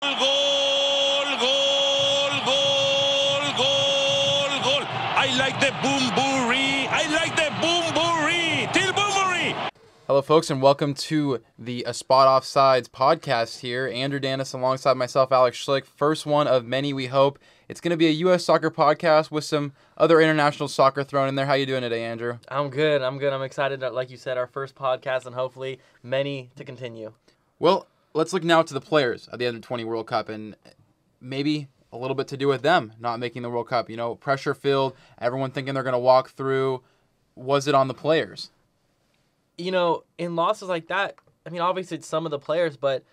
Goal, goal, goal, goal, goal. I like the boom-boorie. I like the boom-boorie. Till boomery. Hello, folks, and welcome to the ASpotOffsides podcast here. Andrew Danis alongside myself, Alex Schlick. First one of many, we hope. It's going to be a U.S. soccer podcast with some other international soccer thrown in there. How you doing today, Andrew? I'm good. I'm excited, like you said, our first podcast and hopefully many to continue. Well, let's look now to the players at the Under-20 World Cup and maybe a little bit to do with them not making the World Cup. You know, pressure-filled, everyone thinking they're going to walk through. Was it on the players? You know, in losses like that, I mean, obviously it's some of the players, but,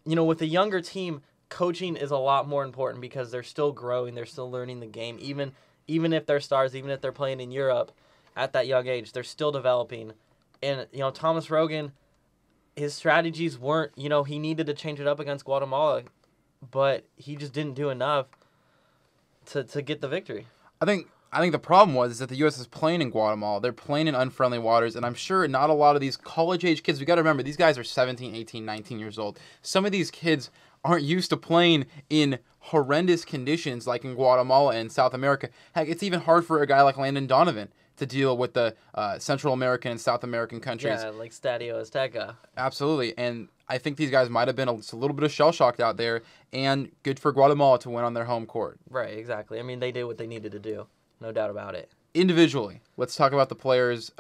you know, with a younger team, coaching is a lot more important because they're still growing, they're still learning the game. Even if they're stars, even if they're playing in Europe at that young age, they're still developing. And, you know, Thomas Rogan, his strategies weren't, you know, he needed to change it up against Guatemala, but he just didn't do enough to get the victory. I think the problem was that the U.S. is playing in Guatemala. They're playing in unfriendly waters, and I'm sure not a lot of these college-age kids, we got to remember, these guys are 17, 18, 19 years old. Some of these kids aren't used to playing in horrendous conditions like in Guatemala and South America. Heck, it's even hard for a guy like Landon Donovan to deal with the Central American and South American countries. Yeah, like Stadio Azteca. Absolutely, and I think these guys might have been a little bit of shell-shocked out there, and good for Guatemala to win on their home court. Right, exactly. I mean, they did what they needed to do. No doubt about it. Individually, let's talk about the players.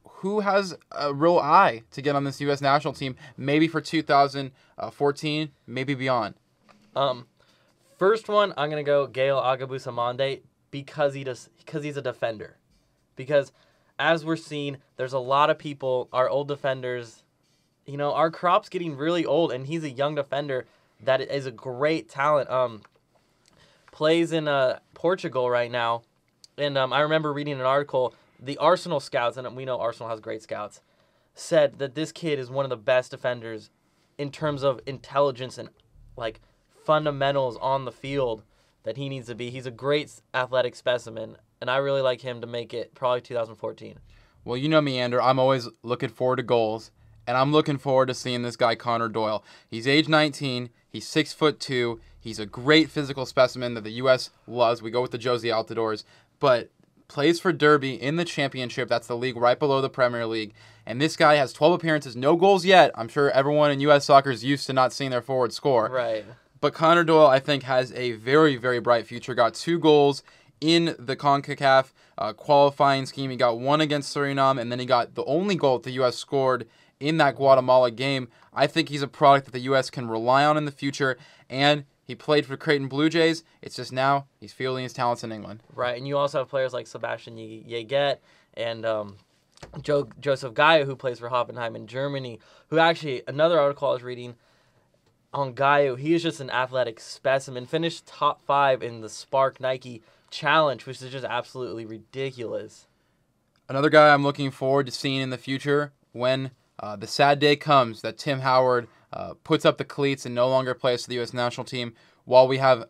Who has a real eye to get on this U.S. national team, maybe for 2014, maybe beyond? First one, I'm going to go Gael Agabusamande because he's a defender. Because as we're seeing, there's a lot of people, our old defenders, you know, our crop's getting really old, and he's a young defender that is a great talent. Plays in Portugal right now. And I remember reading an article, the Arsenal scouts, and we know Arsenal has great scouts, said that this kid is one of the best defenders in terms of intelligence and, like, fundamentals on the field that he needs to be. He's a great athletic specimen, and I really like him to make it probably 2014. Well, you know me, Andrew. I'm always looking forward to goals, and I'm looking forward to seeing this guy, Connor Doyle. He's age 19. He's 6'2". He's a great physical specimen that the U.S. loves. We go with the Josie Altidores, but plays for Derby in the championship. That's the league right below the Premier League. And this guy has 12 appearances, no goals yet. I'm sure everyone in U.S. soccer is used to not seeing their forward score. Right. But Connor Doyle, I think, has a very, very bright future. Got 2 goals in the CONCACAF qualifying scheme. He got 1 against Suriname, and then he got the only goal that the U.S. scored in that Guatemala game. I think he's a product that the U.S. can rely on in the future, and he played for Creighton Blue Jays. It's just now he's fielding his talents in England. Right, and you also have players like Sebastian Yeget and Joseph Gaia, who plays for Hoffenheim in Germany, who actually, another article I was reading on Gaia, he is just an athletic specimen. Finished top 5 in the Spark Nike Challenge, which is just absolutely ridiculous. Another guy I'm looking forward to seeing in the future when the sad day comes that Tim Howard puts up the cleats and no longer plays for the U.S. national team while we have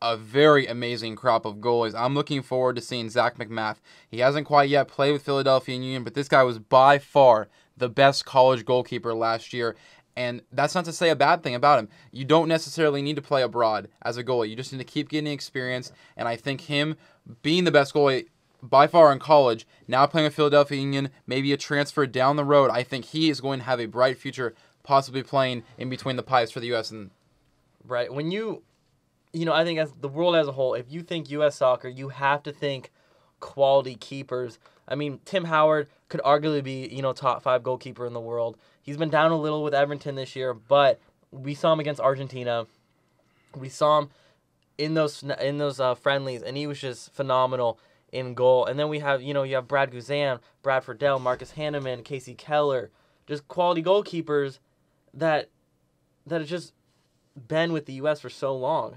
a very amazing crop of goalies. I'm looking forward to seeing Zach McMath. He hasn't quite yet played with Philadelphia Union, but this guy was by far the best college goalkeeper last year. And that's not to say a bad thing about him. You don't necessarily need to play abroad as a goalie. You just need to keep getting experience. And I think him being the best goalie by far in college, now playing with Philadelphia Union, maybe a transfer down the road, I think he is going to have a bright future, possibly playing in between the pipes for the U.S. And right. When you know, I think as the world as a whole, if you think U.S. soccer, you have to think quality keepers. I mean, Tim Howard could arguably be, you know, top 5 goalkeeper in the world. He's been down a little with Everton this year, but we saw him against Argentina. We saw him in those friendlies, and he was just phenomenal in goal. And then we have, you know, you have Brad Guzan, Brad Friedel, Marcus Hanneman, Casey Keller, just quality goalkeepers that have just been with the U.S. for so long.